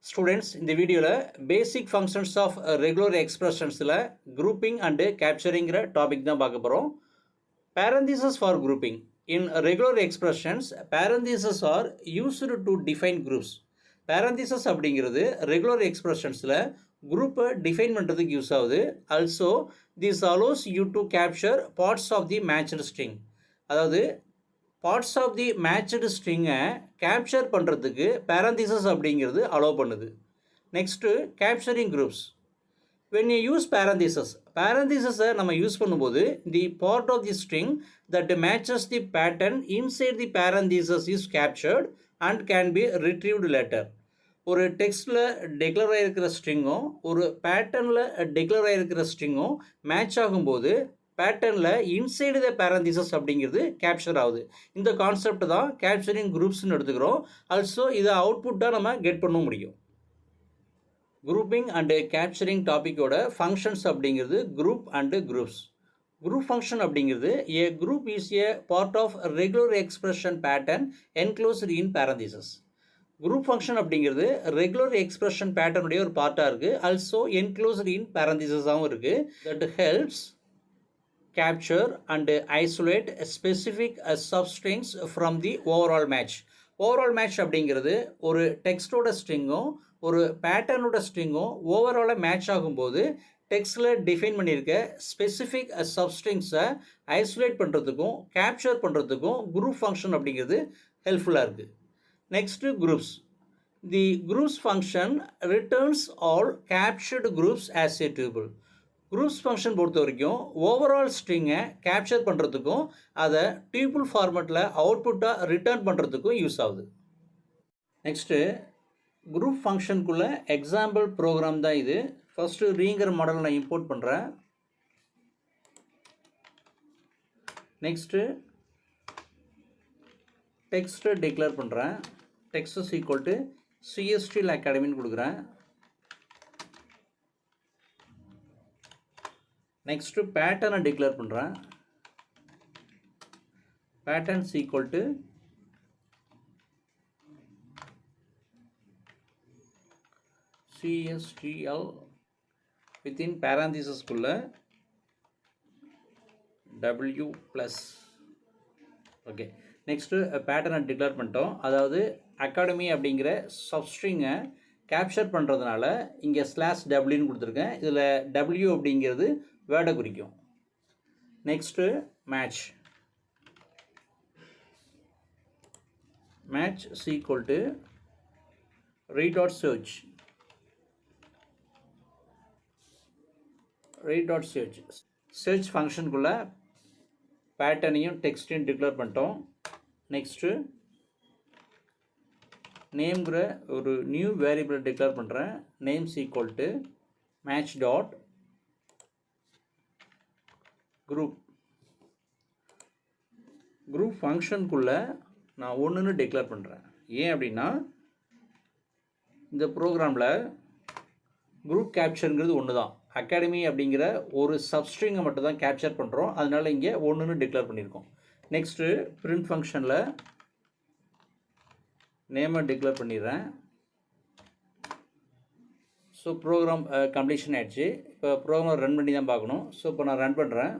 Students, in the video basic functions of regular expressions grouping and capturing topic தான் பார்க்க போறோம். Parentheses for grouping. In regular expressions, parentheses are used to define groups. Parentheses அப்படிங்கிறது regular expressionsல group define பண்றதுக்கு use ஆகுது. Also, this allows you to capture parts of the matched string. அதாவது parts of the matched string capture பண்ணுறதுக்கு parentheses அப்படிங்கிறது allow பண்ணுது. Next, capturing groups. When you use parentheses நம்ம use பண்ணும்போது the part of the string that matches the pattern inside the parentheses is captured and can be retrieved later. ஒரு டெக்ஸ்டில் declare ஆகிருக்கிற ஸ்ட்ரிங்கும் ஒரு பேட்டர்னில் declare ஆகிருக்கிற ஸ்ட்ரிங்கும் match ஆகும்போது பேட்டர்னில் inside the பேரந்தீசஸ் அப்படிங்கிறது capture ஆகுது. இந்த கான்செப்ட் தான் கேப்சரிங் குரூப்ஸ்ன்னு எடுத்துக்கிறோம். ஆல்சோ இதை அவுட்புட்டாக நம்ம கெட் பண்ண முடியும். குரூப்பிங் அண்டு கேப்சரிங் டாப்பிக்கோட ஃபங்க்ஷன்ஸ் அப்படிங்கிறது group and groups. Group function அப்படிங்கிறது a group is a part of regular expression pattern enclosed in parentheses. Group function அப்படிங்கிறது ரெகுலர் எக்ஸ்பிரஷன் பேட்டர்னுடைய ஒரு பார்ட்டாக இருக்குது. ஆல்சோ என்க்ளோஸ்டு இன் பேரந்தீசஸாகவும் இருக்குது. That helps capture and isolate specific substrings from the overall match. overall match அப்படிங்கிறது ஒரு டெக்ஸ்டோட ஸ்ட்ரிங்கும் ஒரு பேட்டர்னோட ஸ்ட்ரிங்கும் ஓவராலாக மேட்ச் ஆகும்போது டெக்ஸ்டில் டிஃபைன் பண்ணியிருக்க ஸ்பெசிஃபிக் சப்ஸ்ட்ரிங்ஸை ஐசோலேட் பண்ணுறதுக்கும் கேப்சர் பண்ணுறதுக்கும் குரூப் ஃபங்க்ஷன் அப்படிங்கிறது ஹெல்ப்ஃபுல்லாக இருக்குது. Next groups. The groups function returns all captured groups as a tuple. Groups function பொறுத்த வரைக்கும் ஓவரால் ஸ்ட்ரிங்கை கேப்சர் பண்ணுறதுக்கும் அதை டியூபிள் ஃபார்மேட்டில் அவுட்புட்டாக ரிட்டர்ன் பண்ணுறதுக்கும் யூஸ் ஆகுது. நெக்ஸ்ட்டு குரூப் ஃபங்க்ஷனுக்குள்ளே எக்ஸாம்பிள் ப்ரோக்ராம் தான் இது. ஃபஸ்ட்டு ரீங்கிற மாடல் நான் இம்போர்ட் பண்ணுறேன். நெக்ஸ்ட்டு டெக்ஸ்ட்டை டிக்ளேர் பண்ணுறேன். Text is equal to CSTL அகாடமின்னு கொடுக்குறேன். நெக்ஸ்ட்டு பேட்டர்னை டிக்ளேர் பண்ணுறேன். Patterns equal to CSTL within பேரந்தீசஸ்குள்ள W ப்ளஸ். ஓகே, நெக்ஸ்ட்டு பேட்டர்னை டிக்ளேர் பண்ணிட்டோம். அதாவது அகாடமி அப்படிங்கிற சப்ஸ்ட்ரிங்கை கேப்சர் பண்ணுறதுனால இங்கே /W கொடுத்துருக்கேன். இதில் W அப்படிங்கிறது வேர்டை குறிக்கும். Next match. Match is equal to read.search. read.search search ஃபங்க்ஷனுக்குள்ளே பேட்டர்னையும் டெக்ஸ்ட்டையும் டிக்ளேர் பண்ணிட்டோம். நெக்ஸ்ட்டு நேம்ங்கிற ஒரு நியூ வேரியபிளை டிக்ளேர் பண்ணுறேன். Names equal to match dot group. Group ஃபங்க்ஷனுக்குள்ளே நான் ஒன்றுன்னு டிக்ளேர் பண்ணுறேன். ஏன் அப்படின்னா இந்த ப்ரோக்ராமில் குரூப் கேப்சருங்கிறது ஒன்று தான். அகாடமி அப்படிங்கிற ஒரு சப்ஸ்ட்ரிங்கை மட்டும் தான் கேப்சர் பண்ணுறோம். அதனால் இங்கே ஒன்றுன்னு டிக்ளேர் பண்ணியிருக்கோம். நெக்ஸ்ட்டு பிரிண்ட் ஃபங்க்ஷனில் நேமை டிக்ளேர் பண்ணிடுறேன். ஸோ ப்ரோக்ராம் கம்ப்ளீஷன் ஆகிடுச்சு. இப்போ ப்ரோக்ராம் ரன் பண்ணி தான் பார்க்கணும். ஸோ இப்போ நான் ரன் பண்ணுறேன்.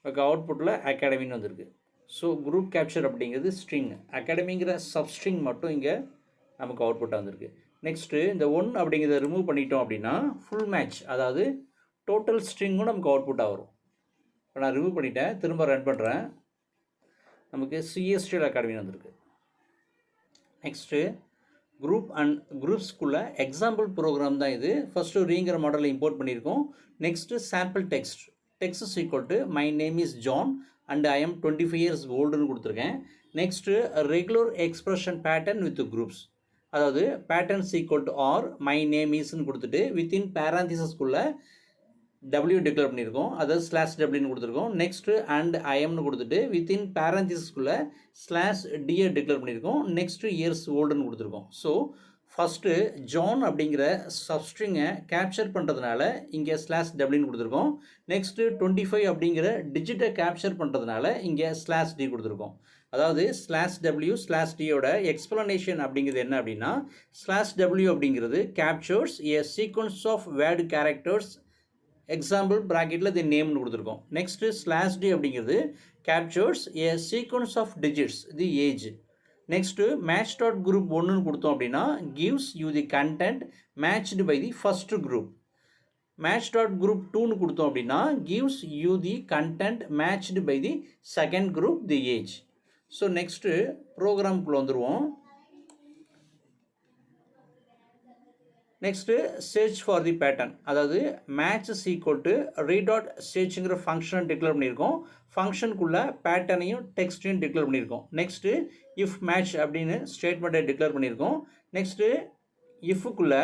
இப்போ அவுட்புட்டில் அகாடமின்னு வந்திருக்கு. ஸோ குரூப் கேப்சர் அப்படிங்கிறது ஸ்ட்ரிங், அகாடமிங்கிற சப்ஸ்ட்ரிங் மட்டும் இங்கே நமக்கு அவுட்புட்டாக வந்திருக்கு. நெக்ஸ்ட்டு இந்த 1 அப்படிங்கிறத ரிமூவ் பண்ணிட்டோம் அப்படின்னா ஃபுல் மேட்ச், அதாவது டோட்டல் ஸ்ட்ரிங்கும் நமக்கு அவுட்புட்டாக வரும். இப்போ நான் ரிமூவ் பண்ணிட்டேன், திரும்ப ரன் பண்ணுறேன். நமக்கு CSTL அகாடமின்னு வந்திருக்கு. நெக்ஸ்ட்டு குரூப் அண்ட் குரூப்ஸ்குள்ளே எக்ஸாம்பிள் ப்ரோக்ராம் தான் இது. ஃபஸ்ட்டு ரீங்கிற மாடலில் இம்போர்ட் பண்ணியிருக்கோம். Next sample text. text is equal to my name is John and I am 25 years old னு கொடுத்துருக்கேன். Next regular expression pattern with groups, அதாவது patterns equal to r my name இஸ்ன்னு கொடுத்துட்டு வித்தின் பேராந்திசஸ்குள்ளே W டிக்ளேர் பண்ணியிருக்கோம், அதாவது /W கொடுத்துருக்கோம். Next and ஐஎம்னு கொடுத்துட்டு within பேராந்திசஸ்குள்ளே /D declare பண்ணியிருக்கோம். நெக்ஸ்ட்டு இயர்ஸ் ஓல்டுன்னு கொடுத்துருக்கோம். ஸோ ஃபஸ்ட்டு ஜான் அப்படிங்கிற சப்ஸ்ட்ரிங்கை கேப்சர் பண்ணுறதுனால இங்கே ஸ்லாஷ் டபிள்யூன்னு கொடுத்துருக்கோம். நெக்ஸ்ட்டு 25 அப்படிங்கிற டிஜிட்டை கேப்சர் பண்ணுறதுனால இங்கே ஸ்லாஷ் டி கொடுத்துருக்கோம். அதாவது ஸ்லாஷ் டபிள்யூ ஸ்லாஷ் டியோட எக்ஸ்ப்ளனேஷன் அப்படிங்கிறது என்ன அப்படின்னா, ஸ்லாஷ் டபிள்யூ அப்படிங்கிறது captures a sequence of word characters example ப்ராக்கெட்டில் தி நேம்னு கொடுத்துருக்கோம். நெக்ஸ்ட்டு ஸ்லாஷ் டி அப்படிங்கிறது captures a sequence of digits the age. Next match dot group ஒன்றுன்னு கொடுத்தோம் அப்படின்னா gives you the content matched by the first group. Match dot group டூன்னு கொடுத்தோம் அப்படின்னா gives you the content matched by the second group the age. So next ப்ரோக்ராம்குள்ளே வந்துடுவோம். Next search for the pattern, அதாவது match is equal to re dot சர்ச்சுங்கிற ஃபங்க்ஷனை declare பண்ணியிருக்கோம். ஃபங்க்ஷனுக்குள்ளே பேட்டர்னையும் டெக்ஸ்ட்டையும் டிக்ளேர் பண்ணியிருக்கோம். நெக்ஸ்ட்டு இஃப் மேட்ச் அப்படின்னு ஸ்டேட்மெண்ட்டை டிக்ளேர் பண்ணியிருக்கோம். நெக்ஸ்ட்டு இஃபுக்குள்ளே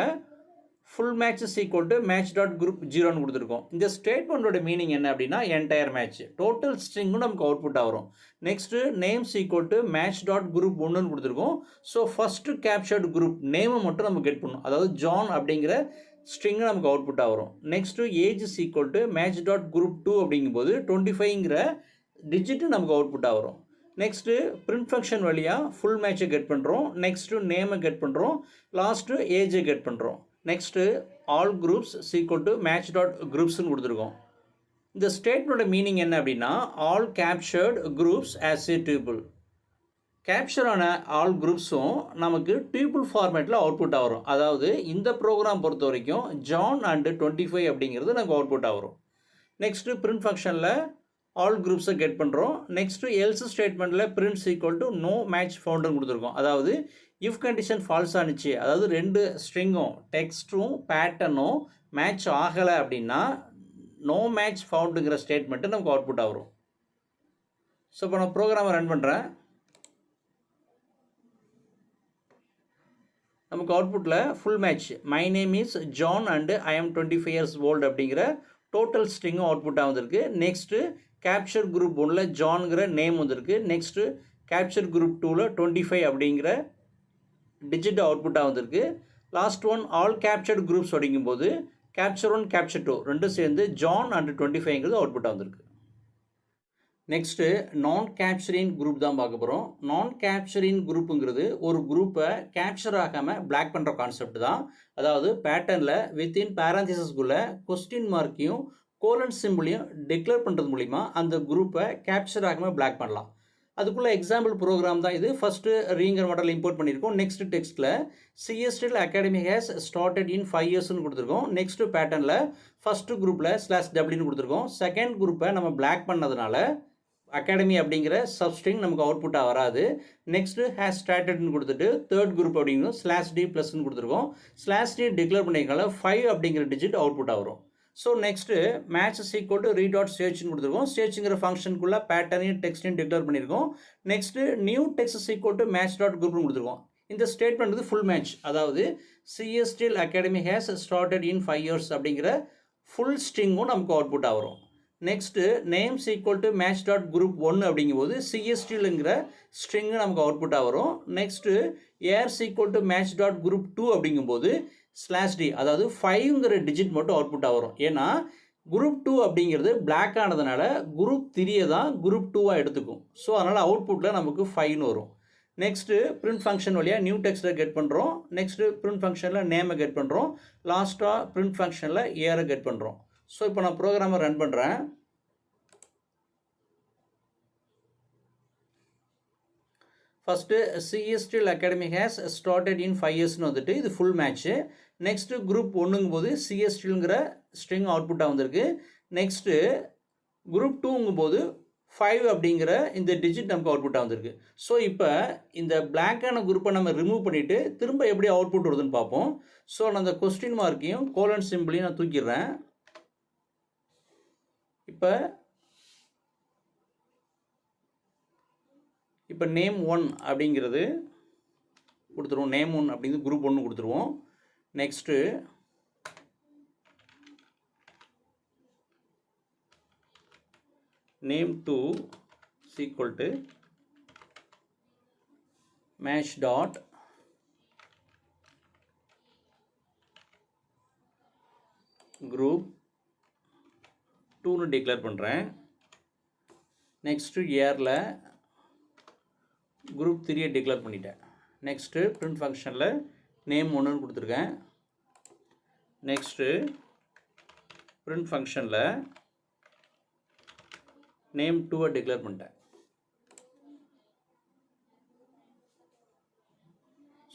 full match is equal to match dot group 0ன்னு கொடுத்துருக்கோம். இந்த ஸ்டேட்மெண்ட்டோட மீனிங் என்ன அப்படின்னா என்டையர் மேட்ச் டோட்டல் ஸ்ட்ரிங்கும் நமக்கு அவுட்புட்டாக வரும். Next names equal to match dot group 1ன்னு கொடுத்துருக்கோம். ஸோ ஃபஸ்ட்டு கேப்சர்டு குரூப் நேமை மட்டும் நம்ம கெட் பண்ணணும், அதாவது ஜான் அப்படிங்கிற ஸ்ட்ரிங்கு நமக்கு அவுட்புட்டாக வரும். Next age is equal to match dot group 2 அப்படிங்கும்போது 25ங்கிற டிஜிட்டு நமக்கு அவுட்புட்டாக வரும். நெக்ஸ்ட்டு பிரிண்ட் ஃபங்க்ஷன் வழியாக ஃபுல் மேட்சை கெட் பண்ணுறோம். நெக்ஸ்ட்டு நேமை கெட் பண்ணுறோம். லாஸ்ட்டு ஏஜை கெட் பண்ணுறோம். Next all groups equal to match dot குரூப்ஸ்ன்னு கொடுத்துருக்கோம். இந்த ஸ்டேட்மெண்ட்டோட மீனிங் என்ன அப்படின்னா all captured groups as a tuple. கேப்சரான ஆல் குரூப்ஸும் நமக்கு டியூபிள் ஃபார்மேட்டில் அவுட்புட்டாக வரும். அதாவது இந்த ப்ரோக்ராம் பொறுத்த வரைக்கும் ஜான் அண்டு 25 அப்படிங்கிறது நமக்கு அவுட்புட்டாக வரும். நெக்ஸ்ட்டு பிரிண்ட் ஃபங்க்ஷனில் ஆல் குரூப்ஸை கெட் பண்ணுறோம். நெக்ஸ்ட்டு எல்ஸ் ஸ்டேட்மெண்ட்டில் prints equal to no match ஃபவுண்டுன்னு கொடுத்துருக்கோம். அதாவது இஃப் கண்டிஷன் ஃபால்ஸ் ஆனிச்சு, அதாவது ரெண்டு ஸ்ட்ரிங்கும் டெக்ஸ்ட்டும் பேட்டர்னும் மேட்ச் ஆகலை அப்படின்னா நோ மேட்ச் ஃபவுண்டுங்கிற ஸ்டேட்மெண்ட்டு நமக்கு அவுட்புட்டாக வரும். ஸோ இப்போ நான் ப்ரோக்ராமை ரன் பண்ணுறேன். நமக்கு அவுட்புட்டில் full match my name is John and I am 25 years old அப்படிங்கிற டோட்டல் ஸ்ட்ரிங்கும் அவுட்புட்டாக வந்திருக்கு. நெக்ஸ்ட்டு கேப்சர் குரூப் 1ல் ஜான்கிற நேம் வந்திருக்கு. நெக்ஸ்ட்டு கேப்சர் குரூப் 2ல் 25 அப்படிங்கிற டிஜிட் அவுட்புட்டாக வந்திருக்கு. Last one all captured groups அப்படிங்கும்போது கேப்சர் 1 கேப்சர் 2 ரெண்டும் சேர்ந்து ஜான் அண்ட் 25ங்கிறது அவுட்புட்டாக வந்திருக்கு. நெக்ஸ்ட்டு நான் கேப்சரின் குரூப் தான் பார்க்க போகிறோம். நான் கேப்சரின் குரூப்புங்கிறது ஒரு குரூப்பை கேப்சர் ஆகாமல் பிளாக் பண்ணுற கான்செப்ட் தான். அதாவது பேட்டர்னில் வித்தின் பேரந்திசஸ்குள்ளே கொஸ்டின் மார்க்கையும் கோலன் சிம்பிளையும் டிக்ளேர் பண்ணுறது மூலிமா அந்த குரூப்பை கேப்சர் ஆகாமல் பிளாக் பண்ணலாம். அதுக்குள்ளே எக்ஸாம்பிள் ப்ரோக்ராம் தான் இது. ஃபஸ்ட்டு ரீங்கர் மாடல் இம்போர்ட் பண்ணியிருக்கோம். நெக்ஸ்ட்டு டெக்ஸ்ட்டில் CSTL academy has started in 5 yearsன்னு கொடுத்துருக்கோம். நெக்ஸ்ட்டு பேட்டர்னில் ஃபஸ்ட்டு குரூப்பில் ஸ்லாஷ் டபிள்யூன்னு கொடுத்துருக்கோம். செகண்ட் குரூப்பை நம்ம பிளாக் பண்ணதுனால அகாடமி அப்படிங்கிற சப்ஸ்ட்ரிங் நமக்கு அவுட்புட்டாக வராது. நெக்ஸ்ட்டு ஹேஸ் ஸ்டார்டட்னு கொடுத்துட்டு தேர்ட் குரூப் அப்படிங்கிறது ஸ்லாஷ் டி ப்ளஸ்ன்னு கொடுத்துருக்கோம். ஸ்லாஷ் டி டிக்ளேர் பண்ணியிருக்கனால 5 அப்படிங்கிற டிஜிட் அவுட்புட்டாக வரும். So next match is equal to re dot சர்ச்னு கொடுத்துருக்கோம். சர்ச்சுங்கிற ஃபங்க்ஷனுக்குள்ளே பேட்டர்னையும் டெக்ஸ்ட்டையும் டிக்ளேர் பண்ணியிருக்கோம். Next new text is equal to match dot குரூப்னு கொடுத்துருக்கோம். இந்த ஸ்டேட்மெண்ட் வந்து ஃபுல் மேட்ச், அதாவது CSTL academy has started in 5 years அப்படிங்கிற ஃபுல் ஸ்ட்ரிங்கும் நமக்கு அவுட்புட்டாக வரும். Next names equal to match dot group 1 அப்படிங்கும்போது சிஎஸ்டிஎல்ங்கிற ஸ்ட்ரிங்கு நமக்கு அவுட்புட்டாக வரும். Next years equal to match dot group 2 அப்படிங்கும்போது ஸ்லாஷ் டி, அதாவது 5ங்கிற டிஜிட் மட்டும் அவுட்புட்டாக வரும். ஏன்னா குரூப் 2 அப்படிங்கிறது பிளாக் ஆனதுனால குரூப் 3 தான் குரூப் 2வாக எடுத்துக்கும். ஸோ அதனால் அவுட்புட்டில் நமக்கு 5ன்னு வரும். நெக்ஸ்ட்டு பிரிண்ட் ஃபங்க்ஷன் வழியாக நியூ டெக்ஸ்ட்டை கெட் பண்ணுறோம். நெக்ஸ்ட்டு பிரிண்ட் ஃபங்க்ஷனில் நேமை கெட் பண்ணுறோம். லாஸ்ட்டாக பிரிண்ட் ஃபங்க்ஷனில் ஏரை கெட் பண்ணுறோம். ஸோ இப்போ நான் ப்ரோக்ராமை ரன் பண்ணுறேன். First CSTL academy has started in 5 yearsன்னு வந்துட்டு இது ஃபுல் மேட்ச்சு. நெக்ஸ்ட்டு குரூப் 1ங்கும் போது சிஎஸ்டிஎல்ங்கிற ஸ்ட்ரிங் அவுட்புட்டாக வந்திருக்கு. நெக்ஸ்ட்டு குரூப் 2ங்கும் போது 5 அப்படிங்கிற இந்த டிஜிட் நமக்கு அவுட்புட்டாக வந்திருக்கு. ஸோ இப்போ இந்த பிளாக்கான குரூப்பை நம்ம ரிமூவ் பண்ணிவிட்டு திரும்ப எப்படி அவுட்புட் வருதுன்னு பார்ப்போம். ஸோ நான் அந்த கொஸ்டின் மார்க்கையும் கோலன் சிம்பிளையும் நான் தூக்கிடுறேன். இப்போ நேம் 1 அப்படிங்கிறது கொடுத்துருவோம். நேம் 1 அப்படிங்கிறது குரூப் 1 கொடுத்துருவோம். Next name 2 equal to match dot group 2ன்னு டிக்ளேர் பண்ணுறேன். நெக்ஸ்ட்டு ஏரில் குரூப் 3 டிக்ளேர் பண்ணிட்டேன். நெக்ஸ்ட்டு பிரிண்ட் ஃபங்க்ஷனில் நேம் 1ன்னு கொடுத்துருக்கேன். நெக்ஸ்ட்டு பிரிண்ட் ஃபங்க்ஷனில் நேம் 2 டிக்ளேர் பண்ணிட்டேன்.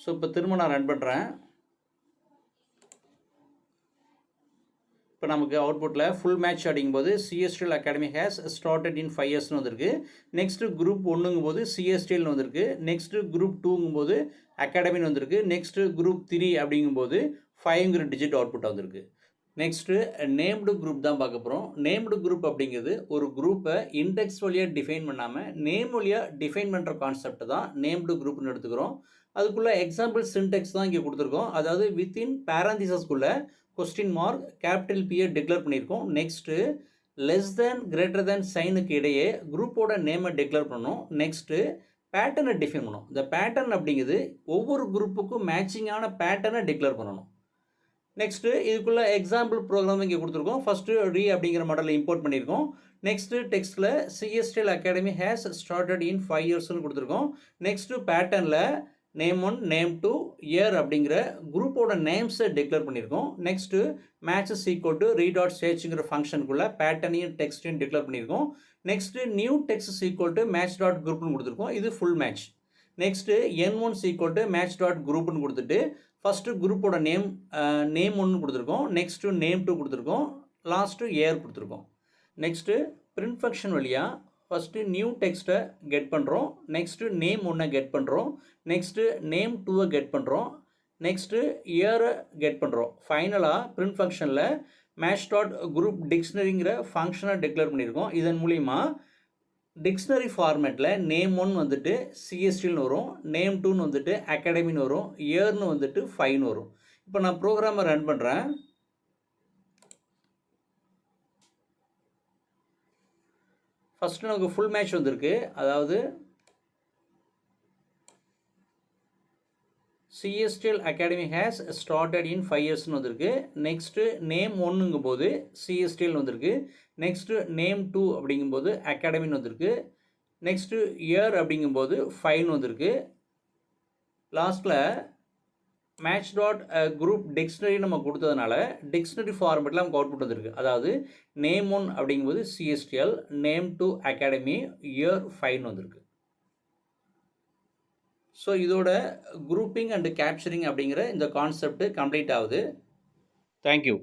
ஸோ இப்போ திரும்ப நான் ரன் பண்ணுறேன். இப்போ நமக்கு அவுட்புட்டில் ஃபுல் மேட்ச் அப்படிங்கும்போது சிஎஸ்டிஎல் அகாடமி ஹேஸ் ஸ்டார்டட் இன் 5 இயர்ஸ்னு வந்திருக்கு. நெக்ஸ்ட்டு குரூப் 1ங்கும் போது சிஎஸ்டிஎல்னு வந்திருக்கு. நெக்ஸ்ட்டு குரூப் 2ங்கும் போது அகாடமின்னு வந்திருக்கு. நெக்ஸ்ட்டு குரூப் 3 அப்படிங்கும்போது 5ங்கிற டிஜிட் அவுட்புட் வந்திருக்கு. நெக்ஸ்ட்டு நேம்டு குரூப் தான் பார்க்க போகிறோம். நேம்டு குரூப் அப்படிங்கிறது ஒரு குரூப்பை இண்டெக்ஸ் வழியாக டிஃபைன் பண்ணாமல் நேம் வழியாக டிஃபைன் பண்ணுற கான்செப்ட் தான் நேம்டு குரூப்னு எடுத்துக்கிறோம். அதுக்குள்ளே எக்ஸாம்பிள் சின்டெக்ஸ் தான் இங்கே கொடுத்துருக்கோம். அதாவது வித்தின் பேரந்திசஸ்குள்ளே கொஸ்டின் மார்க் கேபிட்டல் பியை டிக்ளேர் பண்ணியிருக்கோம். Next less than greater than சைனுக்கு இடையே குரூப்போட நேமை டிக்ளேர் பண்ணணும். நெக்ஸ்ட்டு பேட்டர்னை டிஃபைன் பண்ணணும். இந்த பேட்டர்ன் அப்படிங்கிறது ஒவ்வொரு குரூப்புக்கும் மேட்சிங்கான பேட்டர்னை டிக்ளேர் பண்ணணும். நெக்ஸ்ட்டு இதுக்குள்ளே எக்ஸாம்பிள் ப்ரோக்ராம் இங்கே கொடுத்துருக்கோம். ஃபஸ்ட்டு அப்படிங்கிற மாடலில் இம்போர்ட் பண்ணியிருக்கோம். நெக்ஸ்ட்டு டெக்ஸ்ட்டில் CSTL academy has started in 5 இயர்ஸ்னு கொடுத்துருக்கோம். நெக்ஸ்ட்டு பேட்டர்னில் நேம் 1 நேம் 2 இயர் அப்படிங்கிற குரூப்போட நேம்ஸை டிக்ளேர் பண்ணியிருக்கோம். நெக்ஸ்ட்டு மேட்சஸ் ஈக்குவல் டு read.searchங்கிற ஃபங்க்ஷனுக்குள்ளே பேட்டர்னையும் டெக்ஸ்ட்டையும் டிக்ளேர் பண்ணியிருக்கோம். Next new text equal to match.groupனு கொடுத்துருக்கோம். இது full match. Next n1 equal to match.groupனு கொடுத்துட்டு ஃபஸ்ட்டு குரூப்போட நேம் 1 கொடுத்துருக்கோம். நெக்ஸ்ட்டு நேம் 2 கொடுத்துருக்கோம். லாஸ்ட்டு இயர் கொடுத்துருக்கோம். நெக்ஸ்ட்டு பிரிண்ட் ஃபங்க்ஷன் வழியாக ஃபஸ்ட்டு நியூ டெக்ஸ்ட்டை கெட் பண்ணுறோம். நெக்ஸ்ட்டு நேம் 1 கெட் பண்ணுறோம். நெக்ஸ்ட்டு நேம் 2 கெட் பண்ணுறோம். நெக்ஸ்ட்டு இயரை கெட் பண்ணுறோம். ஃபைனலாக பிரிண்ட் ஃபங்க்ஷனில் match.group டிக்ஷனரிங்கிற ஃபங்க்ஷனை டிக்ளேர் பண்ணியிருக்கோம். இதன் மூலிமா டிக்ஷனரி ஃபார்மேட்டில் நேம் 1 வந்துட்டு சிஎஸ்டின்னு வரும், நேம் 2ன்னு வந்துட்டு அகாடமின்னு வரும், இயர்னு வந்துட்டு 5ன்னு வரும். இப்போ நான் ப்ரோக்ராமை ரன் பண்ணுறேன். ஃபஸ்ட்டு நமக்கு ஃபுல் மேட்ச் வந்திருக்கு. அதாவது CSTL academy has started in 5 இயர்ஸ்னு வந்திருக்கு. நெக்ஸ்ட்டு நேம் 1ங்கும் போது சிஎஸ்டிஎல் வந்திருக்கு. நெக்ஸ்ட்டு நேம் 2 அப்படிங்கும்போது அகாடமின்னு வந்திருக்கு. நெக்ஸ்ட்டு இயர் அப்படிங்கும்போது 5ன்னு வந்திருக்கு. லாஸ்ட்டில் match.group டிக்ஷனரி நம்ம கொடுத்ததுனால டிக்ஷனரி ஃபார்மேட்டில் நமக்கு அவுட்புட் வந்திருக்கு. அதாவது நேம் 1 அப்படிங்கும்போது சிஎஸ்டிஎல், நேம் 2 அகாடமி, இயர் 5ன்னு வந்திருக்கு. ஸோ இதோட குரூப்பிங் அண்ட் கேப்சரிங் அப்படிங்கிற இந்த கான்செப்ட் கம்ப்ளீட் ஆகுது. தேங்க்யூ.